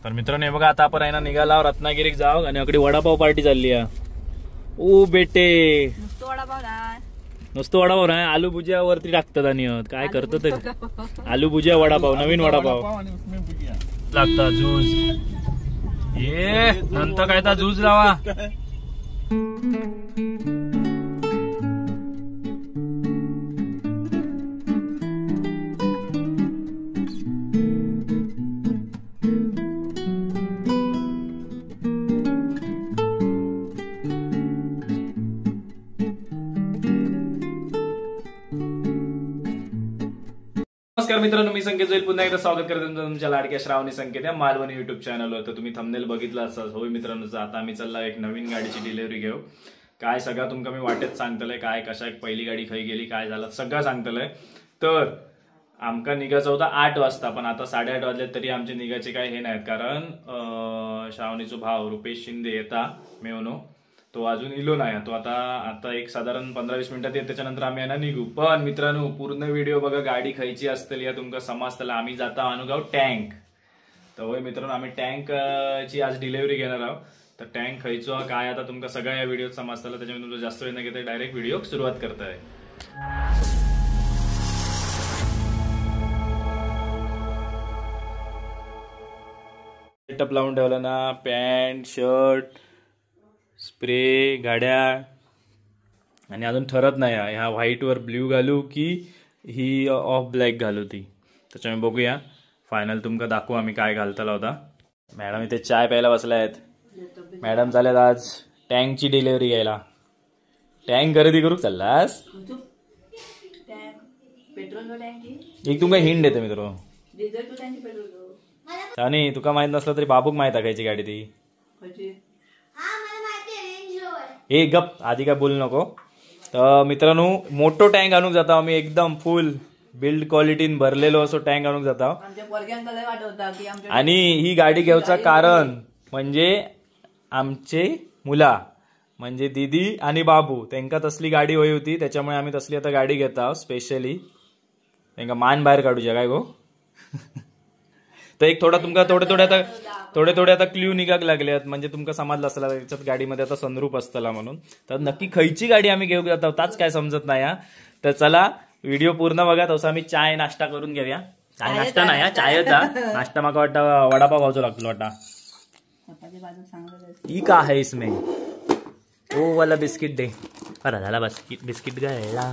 तर मित्रांनो बघा आता आपण आहे ना निघाला रत्नागिरीक जाऊ आणि अगदी वडापाव पार्टी चालली आहे. ओ बेटे नुसतं वडापाव नाही आलू भुजिया वरती टाकतात आणि काय करतो तरी आलू भुजिया वडापाव नवीन वडापाव लागता जूज ये नंतर काय ता जूज लावा. नमस्कार मित्रांनो, मी संकेत जोईल पुन्हा एकदा स्वागत करतो तुमच्या लाडक्या श्रावणी संकेत या मालवणी युट्यूब चॅनलवर. तर तुम्ही थंबनेल बघितला असाच. होय मित्रांनो, आता आम्ही चालला एक नवीन गाडीची डिलिव्हरी घेऊ. काय सगळं तुमका मी वाटेत सांगतलंय, काय कशा पहिली गाडी खय गेली काय झालं सगळं सांगतलंय. तर आमका निघायचं होता 8 वाजता, पण आता 8:30 वाजले तरी आमचे निघायचे काय हे नाहीत. कारण श्रावणीचा भाव रुपेश शिंदे येता मेवनो तो अजून इलो नाही. तो आता एक साधारण 15-20 मिनिटात येत, त्याच्यानंतर आम्ही यांना निघू. पण मित्रांनो पूर्ण व्हिडिओ बघा, गाडी खायची असतली या तुमका समजतला. आम्ही जाता अनुगाव टँक. तर होय मित्रांनो, आम्ही टँक ची आज डिलिव्हरी घेणार आहोत. तर टँक खायचो काय आता तुमका सगळ्या या व्हिडिओत समजतला. त्याच्यामुळे तुमचा जास्त वेळ न घेता डायरेक्ट व्हिडिओ सुरुवात करताय. सेटअप लावून ठेवला ना, पॅन्ट शर्ट स्प्रे गाड्या, आणि अजून ठरत नाही ह्या व्हाईट वर ब्ल्यू घालू की ही ऑफ ब्लॅक घालू ती. त्याच्यामुळे बघूया फायनल तुमका दाखवू आम्ही काय घालताला होता. मॅडम इथे चाय प्यायला बसल्या आहेत. मॅडम चालेल आज टँकची डिलिव्हरी घ्यायला. टँक खरेदी करू चाललास? एक तुमका हिंट देते मित्र. आणि तुका माहित नसलं तरी बाबूक माहित आहे खायची गाडी ती. ए गप, आधी काय बोलू नको. तर मित्रांनो मोठो टँक आणून जाता आम्ही, एकदम फुल बिल्ड क्वालिटीन भरलेलो असो टँक आणून जाता. आणि ही गाडी घ्यायचं कारण म्हणजे आमचे मुला म्हणजे दीदी आणि बाबू त्यांका तसली गाडी होई होती, त्याच्यामुळे आम्ही तसली आता गाडी घेता स्पेशली त्यांका मान बाहेर काढूया काय गो. तर एक थोडा तुमका थोडे आता क्ल्यू निघाक लागले म्हणजे तुमका समजलं असला त्याच्यात गाडीमध्ये आता सनरूप असतला म्हणून. तर नक्की खयची गाडी आम्ही घेऊ जातो ताच काय समजत नाही. तर चला व्हिडिओ पूर्ण बघा. तसं आम्ही चाय नाश्ता करून घेऊया. चाय नाश्ता नाही चायचा नाश्ता. माका वाटतं वडापाव खावचो लागतो वाटा. ई का आहे इसमें ओ वाला बिस्किट दे. बरं झाला बिस्किट घ्यायला.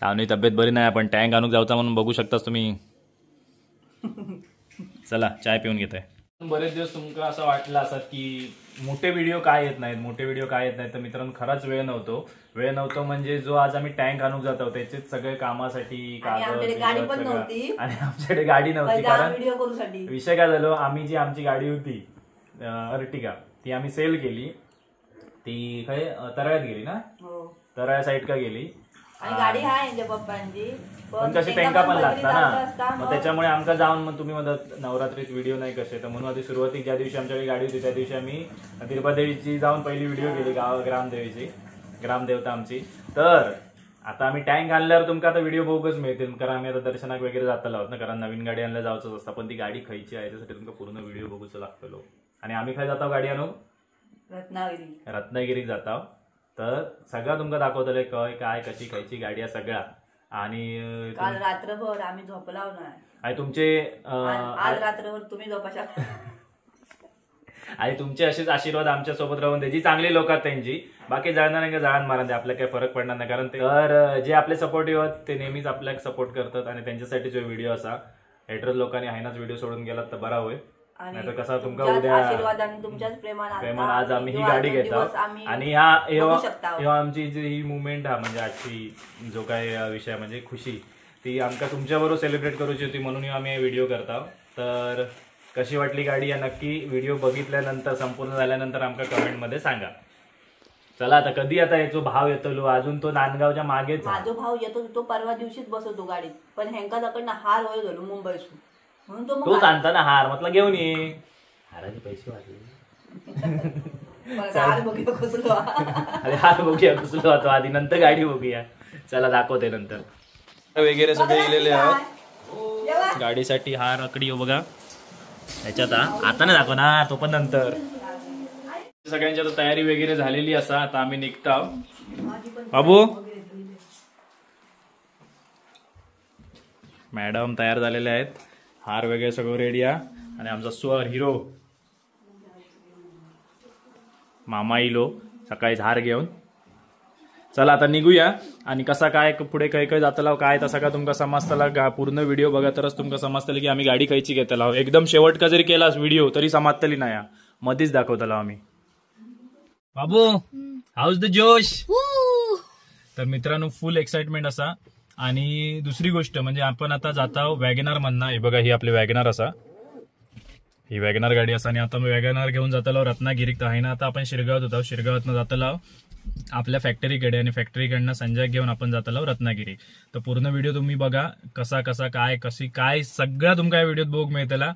सावनी तब्येत बरी नाही, आपण टँक आणून जाऊचा म्हणून बघू शकताच तुम्ही. चला चाय पिऊन घेत आहे. बरेच दिवस तुमका असं वाटलं असत की मोठे व्हिडिओ काय येत नाहीत. तर मित्रांनो खराच वेळ नव्हतो म्हणजे जो आज आम्ही टँक आणून जातो त्याचेच सगळे कामासाठी कागद आणि आमच्याकडे गाडी नव्हती. कारण विषय काय झालो, आम्ही जी आमची गाडी होती अर्टिगा ती आम्ही सेल केली. ती काय तराळ्यात गेली ना, तराळ्या साईड का गेली. गाडी आहे पप्पांची पण कशी टँका पण लागता ना, मग त्याच्यामुळे आमका जाऊन मग तुम्ही म्हणत नवरात्रीत व्हिडिओ नाही कसे. तर म्हणून आधी सुरुवाती ज्या दिवशी आमच्याकडे गाडी होती त्या दिवशी आम्ही तिरुपतीची जाऊन पहिली व्हिडिओ केली ग्रामदेवता आमची. तर आता आम्ही टँक आणल्यावर तुमका आता व्हिडिओ बघूच मिळतील, कारण आम्ही आता दर्शनाक वगैरे जाता आहोत ना, कारण नवीन गाडी आणल्या जायचं असतं. पण ती गाडी खायची आहे त्यासाठी तुमका पूर्ण व्हिडिओ बघूच लागतो. आणि आम्ही काय जातो गाडी आणू रत्नागिरी जातो. तर सगळं तुमका दाखवतले काय कशी खायची गाडी आहे सगळ्या. आणि काल रात्रभर आम्ही झोपला आणि तुमचे आज रात्रभर तुम्ही झोपाशा. आणि तुमचे असेच आशीर्वाद आमच्या सोबत राहून द्यायची. चांगली लोक आहेत त्यांची, बाकी जाणार नाही का जाळण मारा दे, आपल्याला काही फरक पडणार नाही. कारण तर जे आपले सपोर्टिव्ह आहेत ते नेहमीच आपल्याला सपोर्ट करतात. आणि त्यांच्यासाठी जो व्हिडिओ असा हेटरच लोकांनी हायनाच व्हिडिओ सोडून गेलात तर बरा होय. नाही तर कसं तुमका उद्या प्रेमान आज आम्ही ही गाडी घेतो. आणि ह्या आमची जी ही मुवमेंट हा म्हणजे आजची जो काय विषय म्हणजे खुशी ती आमका तुमच्याबरोबर सेलिब्रेट करूची होती, म्हणून आम्ही व्हिडिओ करतो. तर कशी वाटली गाडी या नक्की व्हिडिओ बघितल्यानंतर संपूर्ण झाल्यानंतर आमका कमेंटमध्ये सांगा. चला आता कधी आता याचा भाव येतो, अजून तो नांदगावच्या मागेच माझा भाव येतो. तो परवा दिवशीच बसवतो गाडीत, पण ह्यांका जाकडनं हार होय झालो मुंबईसून म्हणून तो सांगता ना हार म्हटलं घेऊन ये. हाराचे पैसे वाटले हार बघूया कुसलो होतो आधी, नंतर गाडी बघूया. चला दाखवते नंतर वगैरे सगळे गेलेले आहेत. गाडीसाठी हा रकडी हो बघा ह्याच्यात आता नाही दाखव ना तो पण नंतर. सगळ्यांची आता तयारी वगैरे झालेली असा आता आम्ही निघतो. बाबू मॅडम तयार झालेले आहेत, हार वगैरे सगळं रेडी आहे आणि आमचा स्वर हिरो मामा इलो सकाळीच हार घेऊन. चला आता निघूया आणि कसा काय पुढे काही काही जातला काय तसा का तुमका समजतला. पूर्ण व्हिडिओ बघा तरच तुमका समजतली की आम्ही गाडी खायची घेतला. एकदम शेवट का जरी केलास व्हिडिओ तरी समजतली नाही, मध्येच दाखवतला आम्ही. बाबू हाऊस द जोश. तर मित्रांनो फुल एक्साइटमेंट असा. आणि दुसरी गोष्ट म्हणजे आपण आता जाता वॅगनार म्हणणं. हे बघा ही आपली वॅगनार असा, ही वॅगनार गाडी असा आणि आता मी वॅगनार घेऊन जातलो रत्नागिरीत आहे ना. आता आपण शिरगावात होतो, शिरगावातनं जातलो आपल्या फॅक्टरीकडे आणि फॅक्टरीकडनं संजय घेऊन आपण जातलो रत्नागिरी. तर पूर्ण व्हिडिओ तुम्ही बघा कसा कसा काय कशी काय सगळं तुमका या व्हिडिओत बघ मिळतला.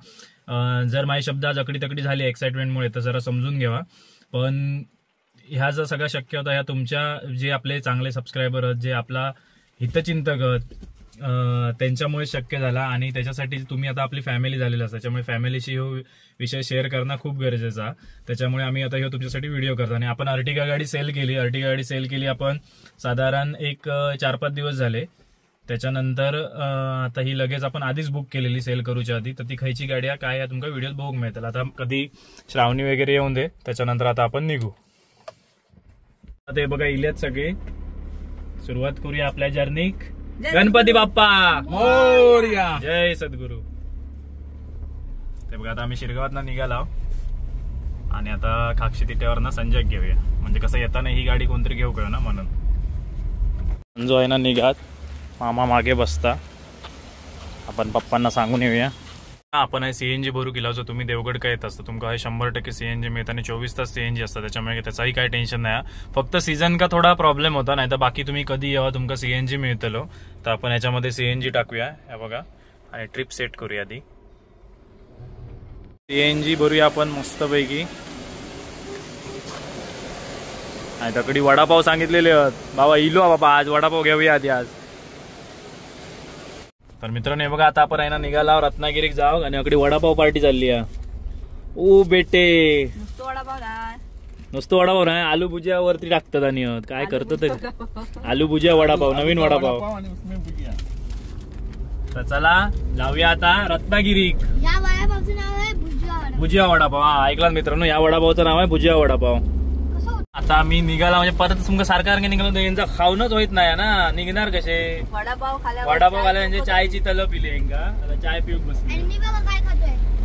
जर माझे शब्द आज अकडी तकडी झाली एक्साइटमेंटमुळे तर जरा समजून घ्यावा. पण ह्या जर सगळं शक्य होता ह्या तुमच्या जे आपले चांगले सबस्क्रायबर आहेत, जे आपला हितचिंतक त्यांच्यामुळे शक्य झाला. आणि त्याच्यासाठी तुम्ही आता आपली फॅमिली झालेली असता, त्याच्यामुळे फॅमिलीशी हो विषय शेअर करणं खूप गरजेचा. त्याच्यामुळे आम्ही आता तुमच्यासाठी व्हिडिओ करतो. आणि आपण अर्टिगा गाडी सेल केली आपण साधारण एक 4-5 दिवस झाले. त्याच्यानंतर आता ही लगेच आपण आधीच बुक केलेली सेल करूच्या आधी. तर ती खायची गाडी आहे काय तुमका व्हिडिओ बघू मिळतील. आता कधी श्रावणी वगैरे येऊन दे त्याच्यानंतर आता आपण निघू. ते बघा इल्यात सगळे. सुरुवात करूया आपल्या जर्नीक. गणपती बाप्पा मोरया, जय सद्गुरू. ते बघा आता आम्ही शिरगावात निघाला आणि आता खाक्षी तिट्यावर संजय घेऊया. म्हणजे कसं येताना ही गाडी कोणतरी घेऊ का ना म्हणून. जो आहे ना निघात मामा मागे बसता. आपण पप्पांना सांगून येऊया आपण सीएनजी भरू केला. जो तुम्ही देवगड काय येत असतं तुमका 100% सीएनजी मिळतं आणि 24 तास सीएनजी असतं. त्याच्यामुळे त्याचाही काही टेन्शन नाही. फक्त सीझन का थोडा प्रॉब्लेम होता, नाही तर बाकी तुम्ही कधी यावं तुमका सीएनजी मिळतलो. तर आपण याच्यामध्ये सीएनजी टाकूया हे बघा आणि ट्रिप सेट करूया. आधी सीएनजी भरूया आपण मस्तपैकी. आणि तकडी वडापाव सांगितलेले बाबा इलो बाबा आज वडापाव घेऊया आधी आज. तर मित्रांनो हे बघा आता आपण आहे ना निघाला रत्नागिरीत जाऊ आणि अकडे वडापाव पार्टी चालली आहे. ओ बेटे नुसतं वडापाव नाही आलू भुजिया वरती टाकतात आणि काय करतात आलू भुजिया वडापाव नवीन वडापाव. तर चला जाऊया आता रत्नागिरी. भुजिया वडापाव. हा ऐकला मित्रांनो या वडापावचं नाव आहे भुजिया वडापाव. आता आम्ही निघाला म्हणजे परत तुमका सारखं निघालो यांचा खाऊनच होत नाही ना. निघणार कसे वडापाव खाल्या म्हणजे चायची तलब पिली आता चाय पिऊ बसली.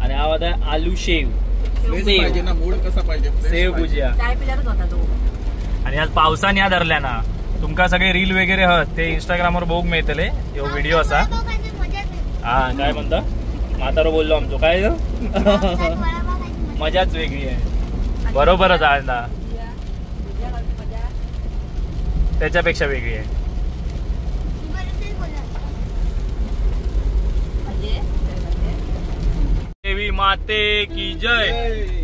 आणि हा होता आलू शेव सेव भुजिया. आणि आज पावसाने या धरल्या ना तुमका सगळे रील वगैरे हत ते इंस्टाग्रामवर बघू मिळतले. यो व्हिडिओ असा. हा काय म्हणता म्हातारो बोललो आमचो काय मजाच वेगळी आहे. बरोबरच आहे त्याच्यापेक्षा वेगळी आहे. देवी माते की जय.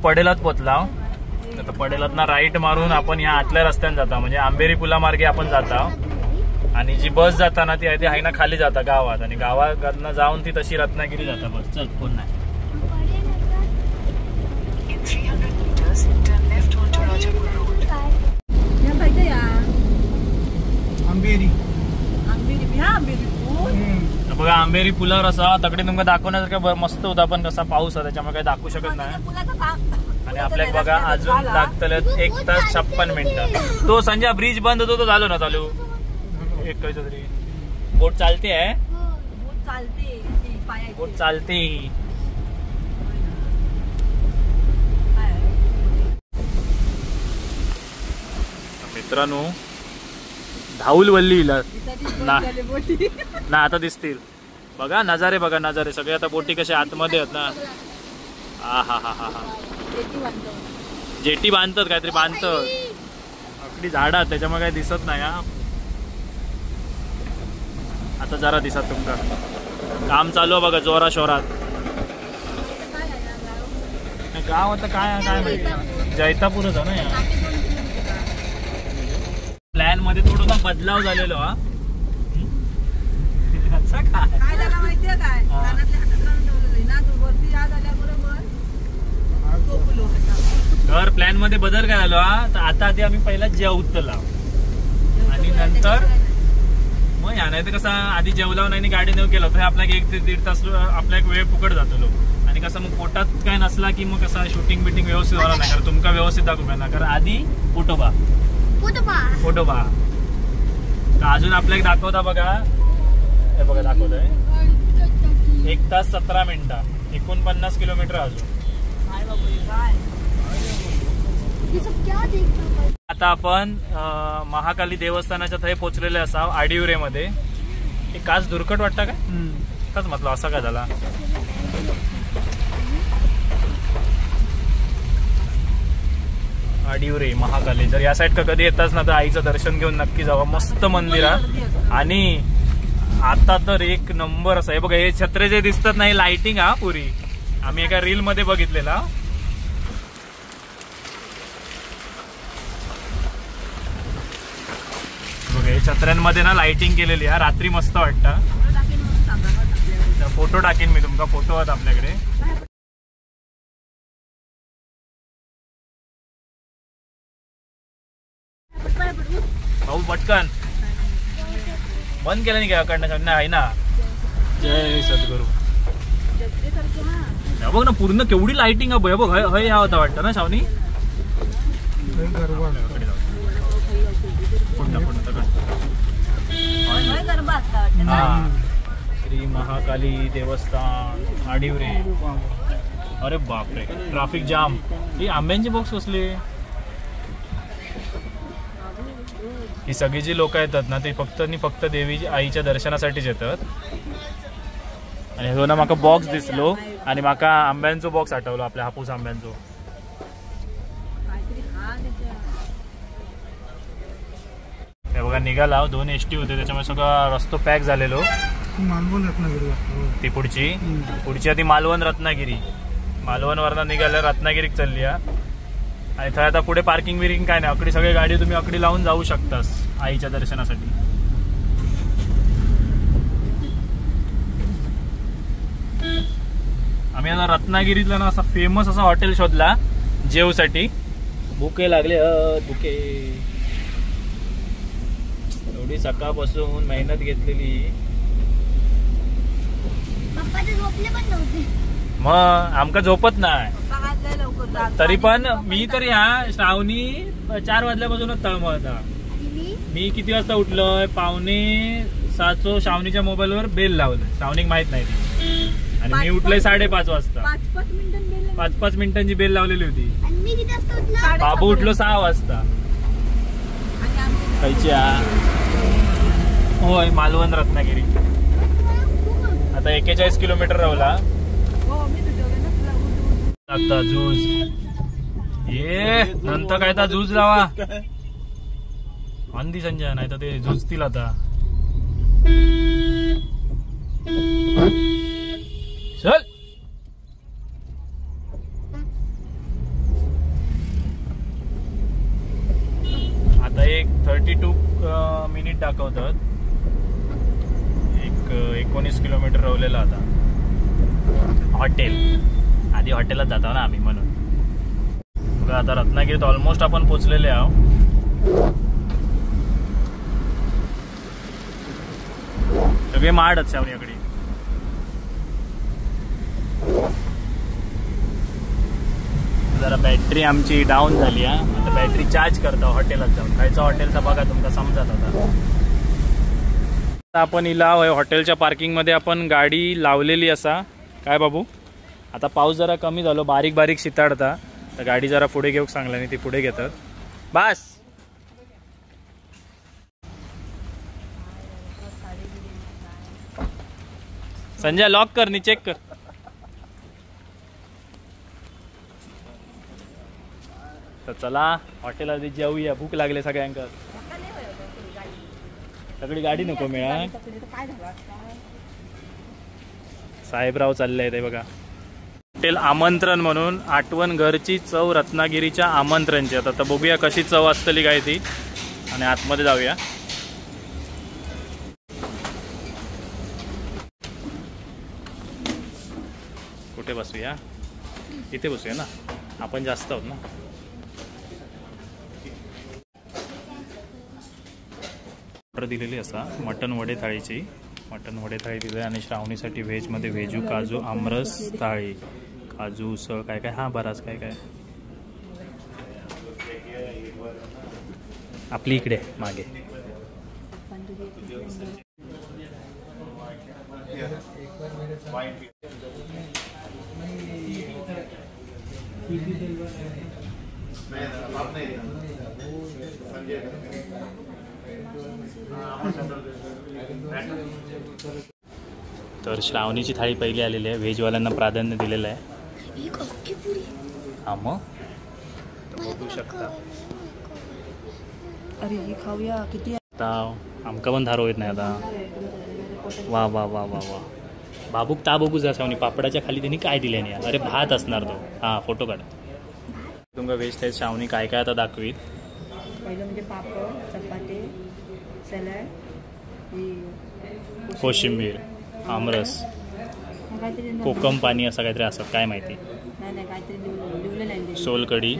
पडेलात पोचला. आता पडेलात ना राईट मारून आपण या आतल्या रस्त्याने जाता म्हणजे आंबेरी पुला मार्गे आपण जाता. आणि जी बस जाता ना ती आहे ना खाली जाता गावात आणि गावात जाऊन ती तशी रत्नागिरी जाता बस. चल फोन नाही. बघा आंबेरी पुलावर असा तकडे तुमका दाखवण्यासारखं मस्त होता पण कसा पाऊस आहे त्याच्यामुळे काही दाखवू शकत नाही. आणि आपल्याला बघा अजून लागतले 1 तास 56 मिनिटं. तो संजय ब्रिज बंद होतो तो झालो ना चालू एक तरी. बोट चालते आहे बोट चालते. मित्रांनो धाऊलवल्लीला ना आता दिसतील बघा नजारे. बघा नजारे सगळे आता बोटी कशा आतमध्ये आहेत ना. हा हा हा हा हा जेटी बांधतात काहीतरी बांधतात. अगदी झाडात त्याच्यामुळे काही दिसत नाही. हा आता जरा दिसत तुमका काम चालू आहे बघा जोरा शोरात. गाव आता काय काय माहिती जैतापूरच आहे ना या प्लॅन मध्ये थोडासा बदलाव झालेलो हा. तर प्लॅन मध्ये बदल काय झालो हा. तर आता आधी आम्ही पहिला जेवतला आणि नंतर मग या नाही तर कसं आधी जेवला नाही गाडी नेऊ केलं तर आपल्याला 1 ते 1.5 तास आपला एक वेळ फुकट जातो. आणि कसं मग पोटात काय नसला की मग कसं शूटिंग बिटिंग व्यवस्थित व्हायला नाही. कारण तुमका व्यवस्थित दाखवू ना कारण आधी फोटोबा तर अजून आपल्याला दाखवता बघा. हे बघा दाखवतोय 1 तास 17 मिनिटं 49 किलोमीटर अजून. आता आपण महाकाली देवस्थानाच्या थंय पोहोचलेले असाव आडिवरे मध्ये. हे काच दुर्कट वाटतं का काच म्हटलं असा काय झाला. आडिवरे महाकाली जर या साईड का कधी येताच ना तर आईचं दर्शन घेऊन नक्की जावा. मस्त मंदिर आणि आता तर एक नंबर असं आहे बघा. हे छत्रे जे दिसतात नाही लाइटिंग हा पुरी आम्ही एका रील मध्ये बघितलेला. बघा हे छत्र्यांमध्ये ना लाइटिंग केलेली आहे रात्री मस्त वाटतं. फोटो टाकीन मी तुमका फोटो आहेत आपल्याकडे. भाऊ पटकन बंद केलं नाही का अकडनं आहे ना. जय सद्गुरू. बघ ना पूर्ण केवढी लाइटिंग आहे बघ. हय हा होता वाटतं ना शावनी. श्री महाकाली देवस्थान आडिवरे. अरे बापरे ट्रॅफिक जाम. ही आंब्यांची बॉक्स कसले. ही सगळी जी लोक येतात ना ते फक्त देवी आईच्या दर्शनासाठीच येतात. आणि हो ना माका बॉक्स दिसलो आणि माका आंब्यांचो बॉक्स आठवलो आपल्या हापूस आंब्यांचो. हे बघा निघाला 2 एसटी होते त्याच्यामुळे सगळं रस्तो पॅक झालेलो. मालवण रत्नागिरी ती पुढची आधी मालवण रत्नागिरी. मालवण वरनं निघाल्या रत्नागिरीक चालली आणि थंय आता पुढे पार्किंग बिर्किंग काय नाही. अकडी सगळी गाडी तुम्ही अकडी लावून जाऊ शकतास आईच्या दर्शनासाठी. आम्ही आता रत्नागिरीतला ना असा फेमस असा हॉटेल शोधला जेवसाठी. भुके लागले भुके. एवढी सकाळपासून मेहनत घेतलेली मग आमका झोपत नाही. तरी पण मी तर ह्या श्रावणी 4 वाजल्यापासूनच तळमळता. मी किती वाजता उठलोय 5:45 श्रावणीच्या मोबाईलवर बेल लावलं. श्रावणीक माहित नाही ती आणि मी उठलोय 5:30 वाजता. 5-5 मिनिटांची बेल लावलेली होती. बाबू उठलो 6 वाजता. होय मालवण रत्नागिरी. आता 41 किलोमीटर राहिला. आता जूज ये नंतर काय तर जूज लावा अंधी संजय नाही तर ते झुजतील आता. चल आता एक 32 मिनिट दाखवतात. 19 किलोमीटर राहिलेला आता. हॉटेल आधी हॉटेलात जातो ना आम्ही म्हणून. बघा आता रत्नागिरीत ऑलमोस्ट आपण पोहोचलेले आहोत. सगळे माडच शावणीकडे. जरा बॅटरी आमची डाऊन झाली आता बॅटरी चार्ज करतो हॉटेलात जाऊन. खायचं हॉटेलचा बघा तुमका समजत आता. आपण इला हॉटेलच्या पार्किंग मध्ये आपण गाडी लावलेली असा. काय बाबू आता पाऊस जरा कमी झालो बारीक बारीक शिताडता तर गाडी जरा पुढे घेऊ सांगला आणि ती पुढे घेतात. बस संजय लॉक कर नी चेक कर. तर चला हॉटेल आधी जेवूया भूक लागले सगळ्यांका. सगळी गाडी नको मिळा. काय झालं साहेबराव चालले आहे ते बघा. हॉटेल आमंत्रण म्हणून आठवण घरची चव रत्नागिरीच्या आमंत्रणची. आता बघूया कशी चव असतली काय ती, आणि आतमध्ये जाऊया. कुठे बसूया? इथे बसूया ना, आपण जास्त आहोत ना. ऑर्डर दिलेली असा मटन वडे थाळीची. मटन वडे थाळी दिली आणि श्रावणीसाठी व्हेजमध्ये व्हेजू काजू आमरस थाळी, काजू उसळ काय काय, हा बराच काय काय. आपली इकडे मागे. तर श्रावणीची थाळी पहिली आलेली आहे. व्हेजवाल्यांना प्राधान्य दिलेलं आहे. हा मग बघू शकता. अरे ही खाऊया किती. आता आमका पण धारो येत नाही आता. वा वा वा वा वा. बाबूक ता बघू जा श्रावणी, पापडाच्या खाली त्यांनी काय दिले नाही. अरे भात असणार तो. हा फोटो काढ. तुमका व्हेज थाळी श्रावणी काय काय आता दाखवीत. पहिलं म्हणजे पापड, चपाती, सॅलड, कोशिंबीर, आमरस, काहीतरी कोकम पाणी असं काहीतरी असत काय माहिती. नाही काहीतरी लिवलं नाही. सोलकढी,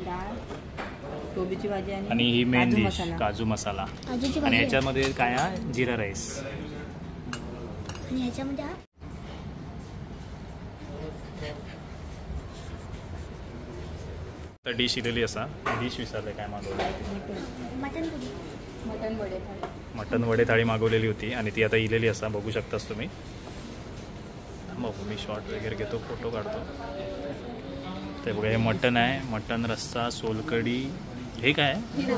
डाळ, कोबीची भाजी आणि ही मेन काजू डिश मसाला. काजू मसाला. आणि याच्यामध्ये काय आहे, जिरा राईस. आणि ह्याच्यामध्ये तर डिश इलेली असा. डिश विसरले काय मागवलं. मटन पुरी, मटन वडे थाळी. मटन वडे थाळी मागवलेली होती आणि ती आता इलेली असा. बघू शकतास तुम्ही. बघू मी शॉर्ट वगैरे घेतो, फोटो काढतो. ते बघा हे मटन आहे. मटन रस्सा, सोलकढी. हे काय आहे,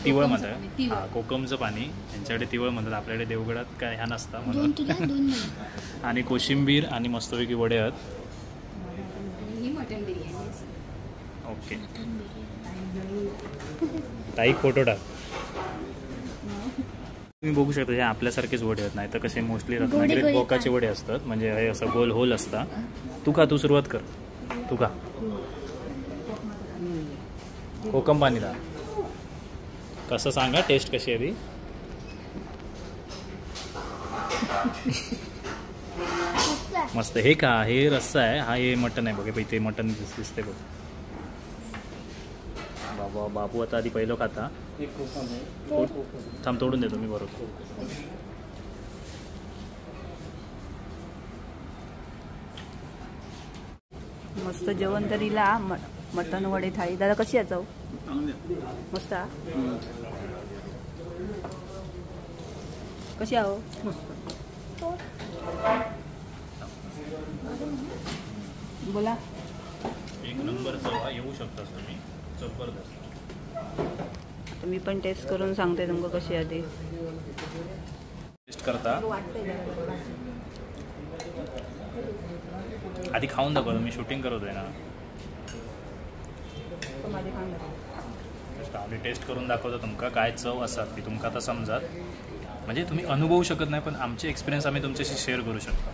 तिवळ म्हणतात. हां, कोकमचं पाणी. यांच्याकडे तिवळ म्हणतात, आपल्याकडे देवगडात काय ह्या नसता म्हणून. आणि कोशिंबीर आणि मस्तपैकी वडे आहेत. मटन बिर्याणी. ओके ताई फोटो टाक. तुम्ही बघू शकता हे आपल्यासारखेच वडे आहेत. नाही तर कसे मोस्टली रत्नागिरीत बोकाचे वडे असतात. म्हणजे हे असं गोल होल असतात. तू का, तू सुरुवात कर. तू का कोकम पाणी दा. कसं सांगा, टेस्ट कशी आहे ती. मस्त. हे का, हे रस्सा आहे. हा हे मटन आहे. बघा इथे मटन दिसते बघ. बाबा बाबू आता आधी पहिलं खाता. थांब तोडून देतो मी बरोबर. मस्त जेवण तरीला. मटन वडे थाळी. दादा कशी आहे चव? मस्त. कशी आहो? बोला. एक नंबर चव येऊ शकतास तुम्ही. जबरदस्त. आता मी पण टेस्ट करून सांगते तुमका कशी आहे ती. टेस्ट करता आधी खाऊन दाखवतो. मी शूटिंग करतोय ना. आम्ही टेस्ट करून दाखवतो तुमका काय चव असतात ती. तुमका आता समजात, म्हणजे तुम्ही अनुभवू शकत नाही, पण आमचे एक्सपिरियन्स आम्ही तुमच्याशी शेअर करू शकतो.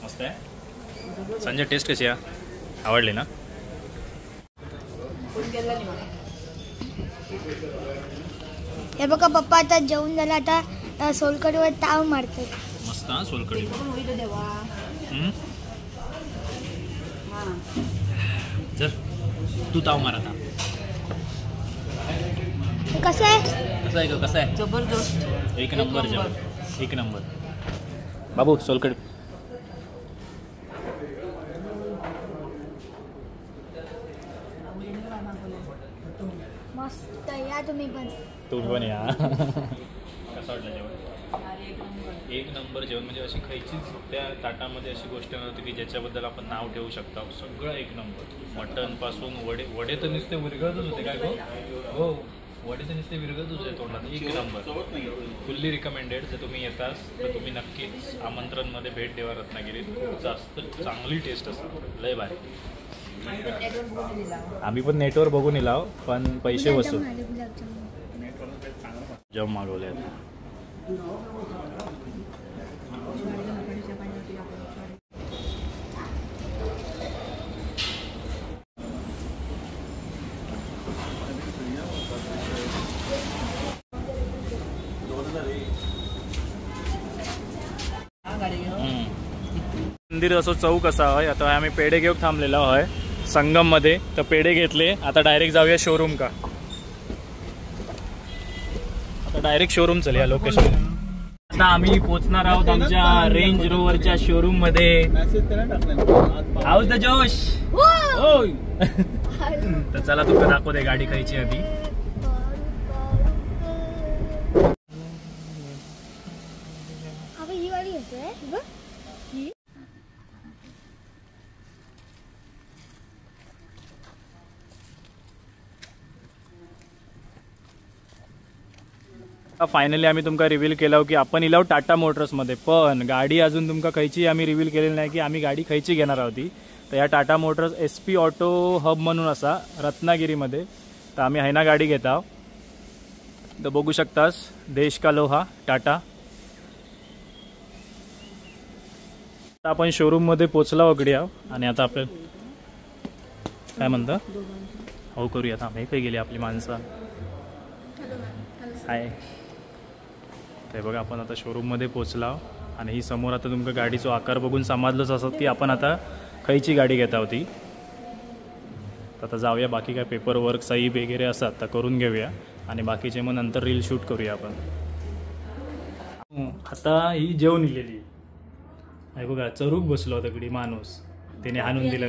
मस्त आहे. संजय टेस्ट कशी आहे, आवडली ना? हे बघा पप्पा आता जेवून झालं. आता सोलकडीवर ताव मारतात. मस्त हा सोलकढी. जर तू ताव मार आता. कसं आहे? कसं आहे, कसं आहे? जबरदस्त. एक नंबर जेवण. एक नंबर. बाबू सोलकढी. मस्त. या तुम्ही पण. तुम्ही पण या. कसं वाटलं जेवण? एक नंबर जेवण. म्हणजे अशी खायचीच त्या ताटामध्ये अशी गोष्ट नव्हती की ज्याच्याबद्दल आपण नाव ठेवू शकता. सगळं एक नंबर. मटनपासून वडे. वडे तर नुसते विरघळतच होते. काय हो, वडे तर नुसते विरघळतच होते तोंडात. एक नंबर. Fully recommended. जर तुम्ही येतास तर तुम्ही नक्कीच आमंत्रणमध्ये भेट द्यावा रत्नागिरीत. खूप जास्त चांगली टेस्ट असते. लय भारी. आम्ही पण नेटवर बघून येलाव पण पैसे वसूल जम मागवले. मंदिर असो चौक असा आहे. आता आम्ही पेढे घेऊन थांबलेलो आहे संगम मध्ये. तर पेढे घेतले. आता डायरेक्ट जाऊया शोरूम का. आता डायरेक्ट शोरूम चल या लोकेशन. आता आम्ही पोहोचणार आहोत आमच्या रेंज रोवरच्या शोरूम मध्ये. हाऊस द जोश. तर चला तुला दाखवते गाडी खायची आधी. ही गाडी येतोय बघ. फायनली आम्ही तुमका रिव्हील केलं की आपण इलाव टाटा मोटर्समध्ये, पण गाडी अजून तुमका खयची आम्ही रिव्हील केलेली नाही की आम्ही गाडी खयची घेणार आहोत. तर या Tata Motors SP auto hub म्हणून असा रत्नागिरीमध्ये. तर आम्ही हैना गाडी घेत आहोत. तर बघू शकतास देश का लोहा टाटा. आता आपण शोरूममध्ये पोचला वगैरे आहोत आणि आता आपलं काय म्हणता हो करूया. आता आम्ही काही गेली आपली माणसं. हाय. ते बघा आपण आता शोरूममध्ये पोचला आणि ही समोर आता तुमका गाडीचा आकार बघून समजलंच असत की आपण आता खयची गाडी घेता होती. आता जाऊया. बाकी काय पेपर वर्क सही वगैरे असतात तर करून घेऊया आणि बाकीचे मग नंतर रील शूट करूया आपण. आता ही जेवण इलेली आहे बघा. चरूक बसलो होता गडी माणूस त्याने हाणून दिलं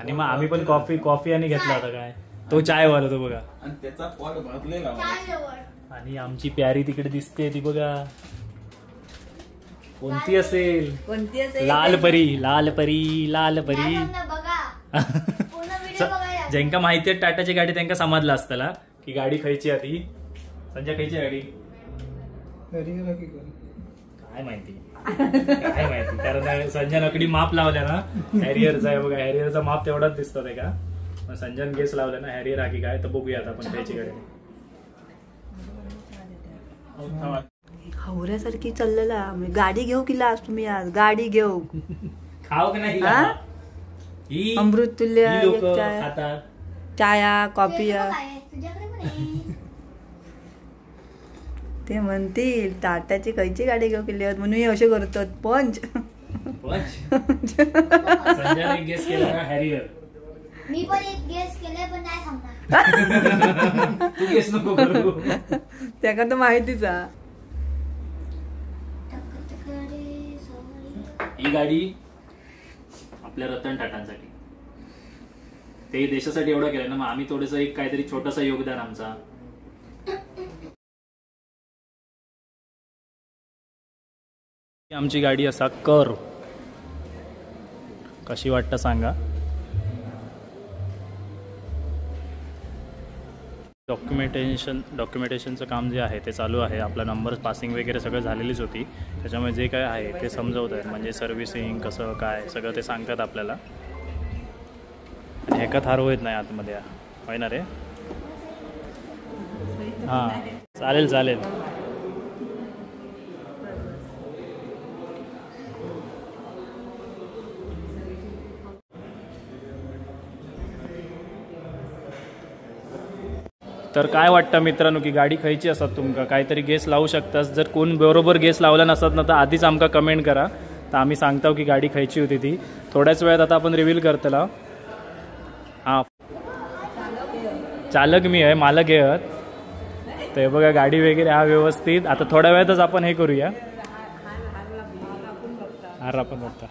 आणि मग आम्ही पण कॉफी आणि घेतला होता. काय तो चाय वाला तो बघा. आणि त्याचा पॉट भाजलेला आणि आमची प्यारी तिकडे दिसते ती बघा. कोणती असेल? लाल परी. लाल परी. लाल परी. ज्यांका माहिती आहे टाटाची गाडी त्यांना समजलं असताना की गाडी खयची आधी. संजय खयची गाडी काय माहिती काय माहिती. कारण संजय नकडी माप लावल्या ना हॅरियरचा आहे बघा. हॅरियरचा माप तेवढाच दिसतो ते का. संजय गेस लावला ना हॅरियर हा की काय. तर बघूया आता आपण खयची गाडी. हावऱ्यासारखी चाललेला गाडी घेऊ किला आज तुम्ही. आज गाडी घेऊ खाऊ की नाही. अमृतुल्य खातात चाया कॉफी. ते म्हणतील टाटाची खयची गाडी घेऊ केली म्हणून असे करतात. पंच संजयने गेस केला ना हॅरियर. मी पण एक गेस केले पण नाही सांगणार. तू गेस नको करू. त्याका तर माहितीच आहे. ही गाडी आपल्या रतन टाटांसाठी. ते देशासाठी एवढं केलं ना मग आम्ही थोडस एक काहीतरी छोटस योगदान आमचा. आमची गाडी असा कर कशी वाटतं सांगा. डॉक्युमेंटेशनचं काम जे आहे ते चालू आहे. आपला नंबर पासिंग वगैरे सगळं झालेलीच होती. त्याच्यामुळे जे काय आहे ते समजवत आहेत. म्हणजे सर्व्हिसिंग कसं काय सगळं ते सांगतात आपल्याला. आणि एका थार होत नाही आतमध्ये होय ना रे. हां चालेल चालेल. तर काय वाटतं मित्रांनो की गाडी खयची असतात तुमका काहीतरी गेस लावू शकतास. जर कोण बरोबर गेस लावला नसतात ना तर आधीच आमका कमेंट करा. तर आम्ही सांगतो की गाडी खयची होती ती. थोड्याच वेळात आता आपण रिव्हील करतला. हां चालक मी आहे मालक आहे. तर बघा गाडी वगैरे हा व्यवस्थित. आता थोड्या वेळातच आपण हे करूया. हार आपण बघता.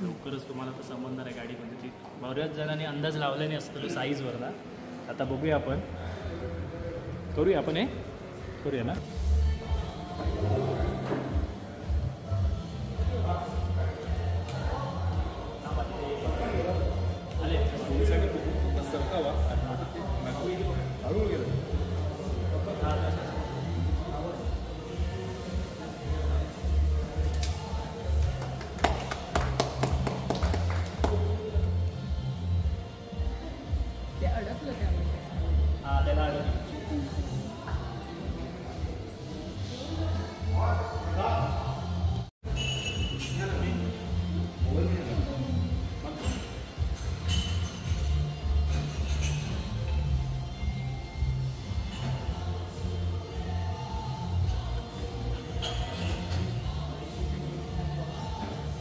लवकरच तुम्हाला तर समजणार आहे गाडी कोणती. बऱ्याच जणांनी अंदाज लावल्याने असतो साईजवरला. आता बघूया आपण करूया आपण हे करूया ना.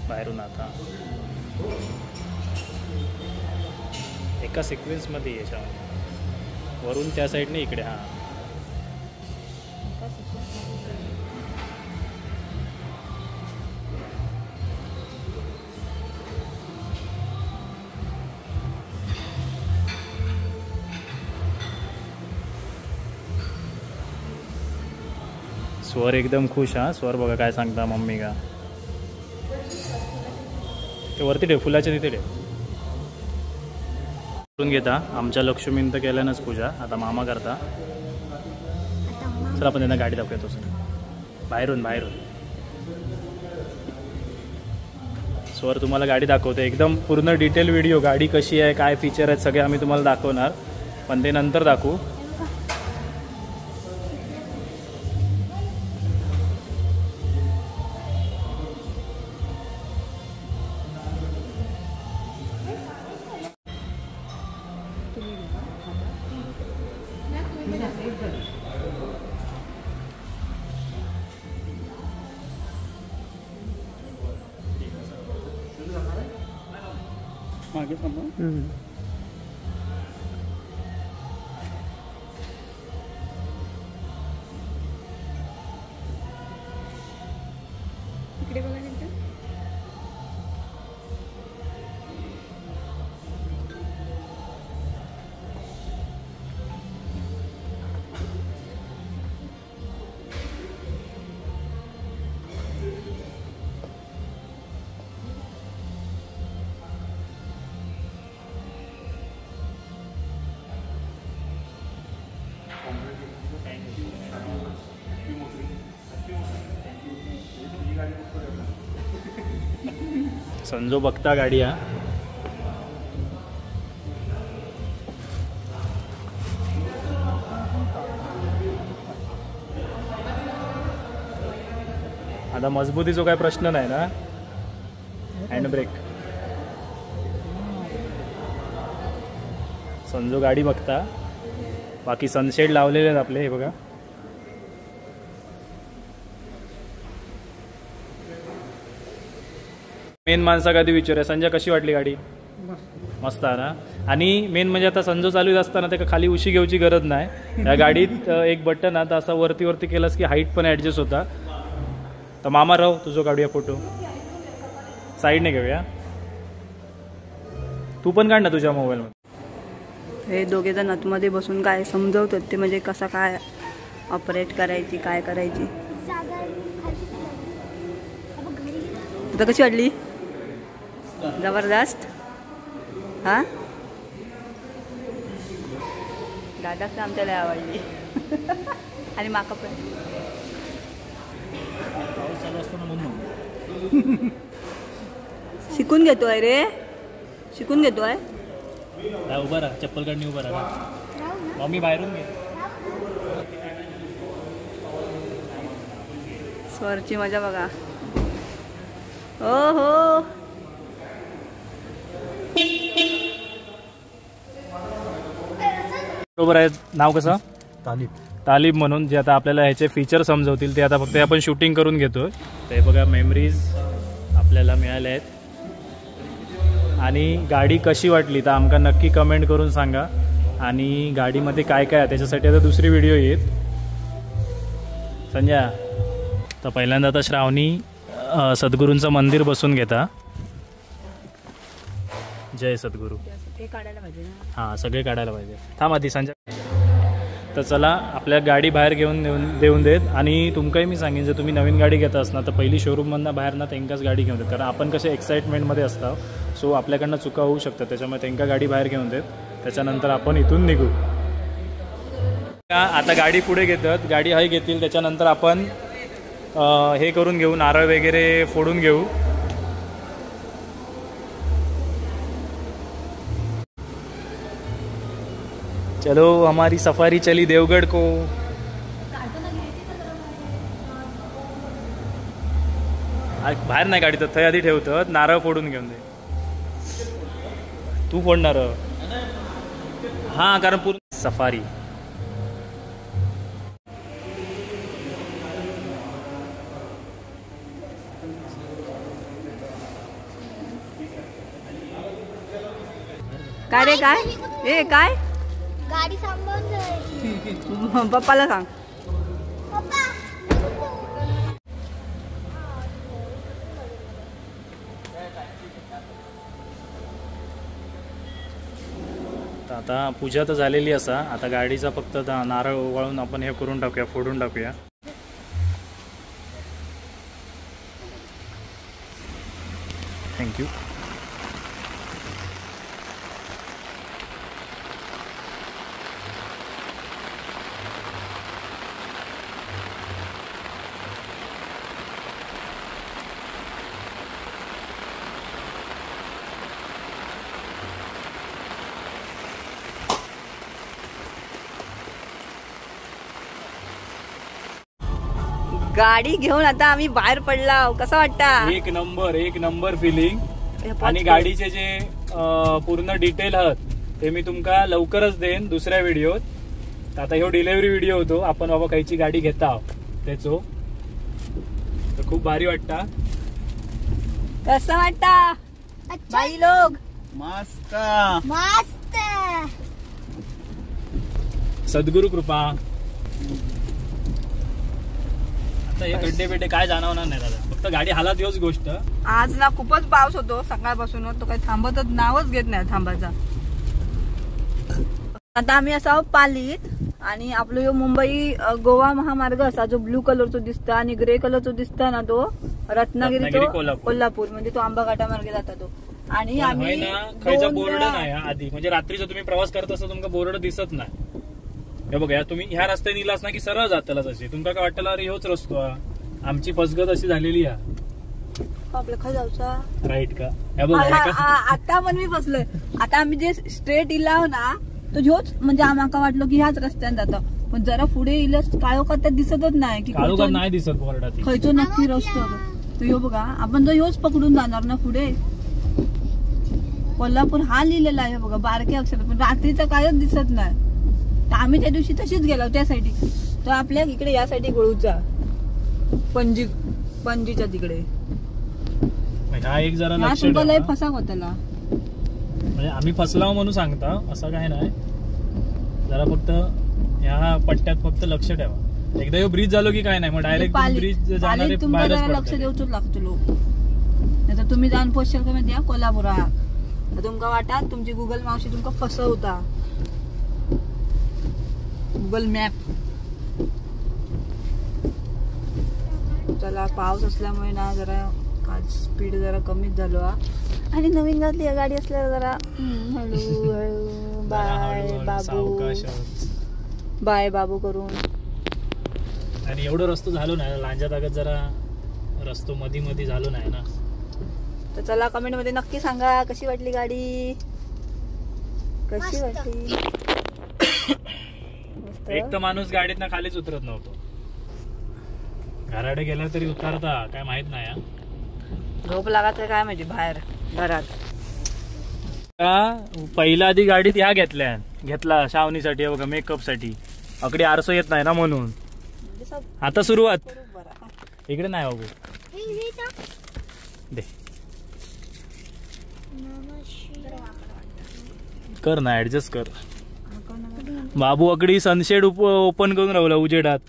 बाहेरून आता एका सिक्वेन्समध्ये याच्यामध्ये वरून त्या साईडने इकडे. हां स्वर एकदम खुश. हा स्वर बघा काय सांगता मम्मी का. ते वरती ठेव, फुलाच्या तिथे ठेव. करून घेता. आमच्या लक्ष्मीन तर केल्यानंच पूजा, आता मामा करता. चला आपण त्यांना गाडी दाखवतो सर बाहेरून. स्वर तुम्हाला गाडी दाखवते एकदम पूर्ण डिटेल व्हिडिओ. गाडी कशी आहे, काय फीचर आहेत सगळे आम्ही तुम्हाला दाखवणार, पण ते नंतर दाखवू. मागे थांबा. इकडे बघा नंतर. संजो बघता गाडी. हा आता मजबूतीचा काय प्रश्न नाही ना. Hand brake. संजो गाडी बघता. बाकी सनशेड लावलेले आहेत आपले, हे बघा. मेन माणसा कधी विचारूया, संजय कशी वाटली गाडी? मस्त आहे ना. आणि मेन म्हणजे आता संजो चालू असताना ते खाली उशी घेऊची गरज नाही. या गाडीत एक बटन आता असा वरती केलास की हाईट पण ॲडजस्ट होता. तर मामा राव तुझं काढूया फोटो. साईडने घेऊया. तू पण काढ ना तुझ्या मोबाईलमध्ये. हे दोघे जण आतमध्ये बसून काय समजवतात ते, म्हणजे कसं काय ऑपरेट करायची, काय करायची. आता कशी वाटली? जबरदस्त. हा दादाच आमच्याला आवडली. आणि माका पण. शिकून घेतोय रे, शिकून घेतोय. उभा राहा, चप्पल काढणी उभा राहा. मम्मी बाहेरून घे. स्वरची मजा बघा. ओ हो बरोबर आहे. नाव कसं? तालिब म्हणून. जे आता आपल्याला ह्याचे फीचर समजवतील ते आता फक्त आपण शूटिंग करून घेतोय. ते बघा मेमरीज आपल्याला मिळाल्या आहेत. आणि गाडी कशी वाटली तर आमका नक्की कमेंट करून सांगा. आणि गाडीमध्ये काय काय आहे त्याच्यासाठी आता दुसरी व्हिडिओ येईल. संजय तर पहिल्यांदा आता श्रावणी सद्गुरूंचं मंदिर बसून घेता. जय सद्गुरू. काढायला पाहिजे ना. हां सगळे काढायला पाहिजे. थांब आधी संजय. तर चला आपल्या गाडी बाहेर देऊन देत. आणि तुमकाही मी सांगेन जर तुम्ही नवीन गाडी घेता असणार तर पहिली शोरूममधनं बाहेर ना त्यांकाच गाडी घेऊन देत, कारण आपण कसे एक्साइटमेंटमध्ये असतो. सो आपल्याकडनं चुका होऊ शकतात, त्याच्यामुळे त्यांका गाडी बाहेर घेऊन देत. त्याच्यानंतर आपण इथून निघू. आता गाडी पुढे घेतात, गाडी हाय घेतील. त्याच्यानंतर आपण हे करून घेऊ, नारळ वगैरे फोडून घेऊ. चलो हमारी सफारी चली देवगढ़ को. बाहेर नाही गाडी तर थंय आधी ठेवतात, नारळ फोडून घेऊन दे. तू फोडणार? हा, कारण पूर्ण सफारी. काय रे काय ए काय गाडी सांभाळून पप्पाला सांग. आता पूजा तर झालेली असा, आता गाडीचा फक्त नारळ ओवाळून आपण हे करून टाकूया, फोडून टाकूया. थँक्यू. गाडी घेऊन आता आम्ही बाहेर पडला. कसं वाटता? एक नंबर फिलिंग. आणि गाडीचे जे पूर्ण डिटेल आहेत ते मी तुमका लवकरच देईन दुसऱ्या व्हिडिओत. आता ह्यो डिलिव्हरी व्हिडिओ होतो, आपण बाबा खायची गाडी घेता त्याचो. तर खूप भारी वाटता. कसं वाटता बाई लोक? मस्त मस्त. सद्गुरु कृपा. आता हे गड्डे बिड्डे काय जाणवणार नाही दादा, फक्त गाडी हालात योच गोष्ट. आज ना खूपच पाऊस होतो सकाळपासून, तो काही थांबतच नावच घेत नाही थांबायचा. आता आम्ही असा पालीत आणि आपलं यो मुंबई गोवा महामार्ग असा जो ब्लू कलरचो दिसता आणि ग्रे कलरचो दिसता ना, तो रत्नागिरी कोल्हापूर म्हणजे तो आंबाघाटा मार्गे जाता तो. आणि आम्ही खायचा बोर्ड नाही आधी, म्हणजे रात्रीचा तुम्ही प्रवास करत असता तुमका बोर्ड दिसत नाही. हे बघा, तुम्ही ह्या रस्त्याने निलास ना की सरळ जाताला तशी तुमका काय वाटलं अरे ह्योच रस्तो. आमची फसगत अशी झालेली आहे. आपल्या खा जाऊचा राईट का? हे बघा आता पण मी फसलोय. आता आम्ही जे स्ट्रेट इलाव ना तो ह्योच, म्हणजे आम्हाला वाटलं की ह्याच रस्त्याने जातं, पण जरा पुढे इलस काळोखात त्यात दिसतच नाही की काळोखात नाही दिसत बोर्डात खयचो नक्की रस्तो. तो ह्यो बघा, आपण तो ह्योच पकडून जाणार ना पुढे. कोल्हापूर हा लिहिलेला आहे बघा बारके अक्षर, पण रात्रीचं कायच दिसत नाही. तर आम्ही त्या दिवशी तशीच गेलो त्या साईडी. तर आपल्या इकडे या साईडी गोळूचा पणजीच्या तिकडे हा एक जरा हा तुमचा फसाक होता. म्हणजे आम्ही फसलाव म्हणून सांगता असं काय नाही. जरा फक्त ह्या पट्ट्यात फक्त लक्ष ठेवा. एकदा ह्यो ब्रिज झालो की काय नाही, मग डायरेक्ट ब्रिज जाणारे बाहेरच लक्ष देऊच लागतो लोक. नाही तर तुम्ही जाऊन पोस्टर का माहिती कोल्हापुरात तुमका वाटत तुमची गुगल मावशी तुमका फसवता. Google map. चला पाऊस असल्यामुळे ना जरा आज स्पीड जरा कमीच झालो. आणि नवीन गावातली गाडी असल्यावर जरा हळू बाय बाबू बाय बाबू करून. आणि एवढं रस्तो झालो नाही लांजा तागत, जरा रस्तो मध्ये झालो नाही ना. तर चला कमेंट मध्ये नक्की सांगा कशी वाटली गाडी, कशी वाटली. एक तर माणूस गाडीत ना खालीच उतरत नव्हतो. घराडे गेला तरी उतरता काय माहित नाही. झोप लागत काय माहिती बाहेर घरात. पहिला आधी गाडीत ह्या घेतला श्रावणीसाठी बघा, मेकअप साठी. अकडे आरसो येत नाही ना म्हणून. आता सुरुवात इकडे नाही बाबू दे कर ना ऍडजस्ट कर. बाबू अकडी सनशेड ओपन करून राहिला उजेडात.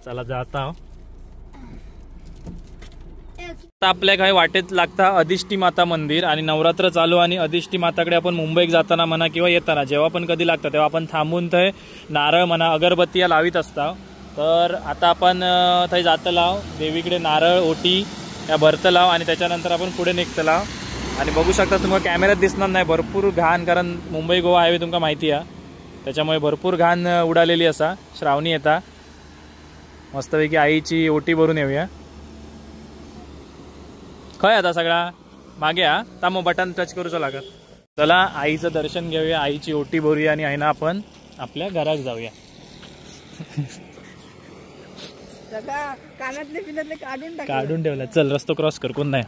चला जाता आता आपल्या काय वाटेत लागता अधिष्ठी माता मंदिर आणि नवरात्र चालू आणि अधिष्ठी माताकडे आपण मुंबईत जाताना म्हणा किंवा येताना जेव्हा पण कधी लागतं तेव्हा आपण थांबून थंय नारळ म्हणा अगरबत्ती लावित असता. तर आता आपण थंय जातलाव देवीकडे नारळ ओटी या भरतलाव आणि त्याच्यानंतर आपण पुढे निघतलाव. आणि बघू शकता तुम्हाला कॅमेऱ्यात दिसणार नाही भरपूर घाण कारण मुंबई गोवा हायवे तुमका माहिती आहे त्याच्यामुळे भरपूर घाण उडालेली असा. श्रावणी येता मस्तपैकी आईची ओटी भरून येऊया. खय आता सगळा मागे हा ता मग बटन टच करूचं लागत. चला आईचं दर्शन घेऊया आईची ओटी भरूया आणि आहे ना आपण आपल्या घरात जाऊया. कानातले पिनातले काढून ठेवला. चल रस्तो क्रॉस कर कोण नाही.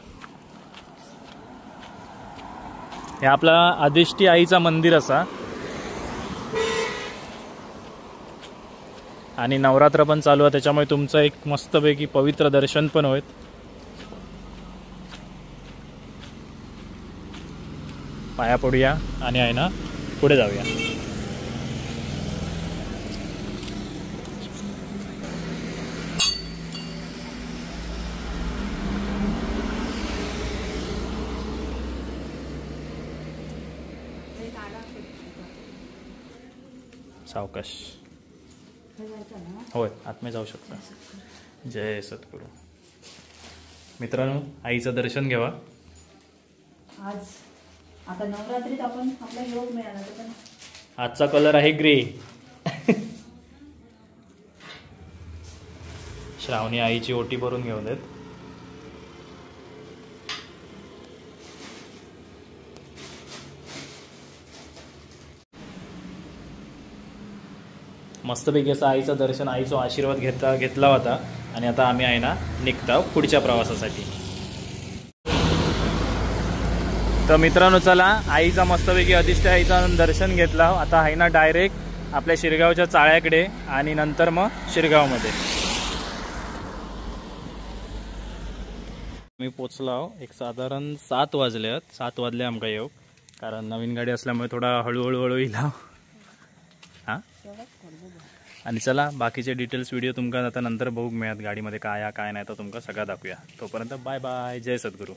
हे आपला अधिष्ठी आईचा मंदिर असा आणि नवरात्र पण चालू आहे त्याच्यामुळे तुमचं एक मस्तपैकी पवित्र दर्शन पण होईल. पाया पडूया आणि आहे ना पुढे जाऊया. सावकाश होय आतमध्ये जाऊ शकता. जय सद्गुरू. मित्रांनो आईचं दर्शन घ्यावा. आज आता नवरात्रीत आपण आपला योग मिळाला. आजचा कलर आहे ग्रे. श्रावणी आईची ओटी भरून घेऊन देत. मस्तपैकी असं आईचं दर्शन आईचा आशीर्वाद घेतला होता आणि आता आम्ही आहे ना निघतो पुढच्या प्रवासासाठी. तर मित्रांनो चला आईचा मस्तपैकी अधिष्ठी आईचं दर्शन घेतला. आता आहे ना डायरेक्ट आपल्या शिरगावच्या चाळ्याकडे आणि नंतर मग शिरगावमध्ये मी पोचलो. एक साधारण 7 वाजल्यात. 7 वाजले आमका येऊ कारण नवीन गाडी असल्यामुळे थोडा हळूहळू येईल. हां आणि चला बाकीचे डिटेल्स व्हिडिओ तुमका आता नंतर बघूक मिळत गाडीमध्ये काय काय नाही तर तुमका सगळं दाखवूया. तोपर्यंत बाय बाय. जय सद्गुरू.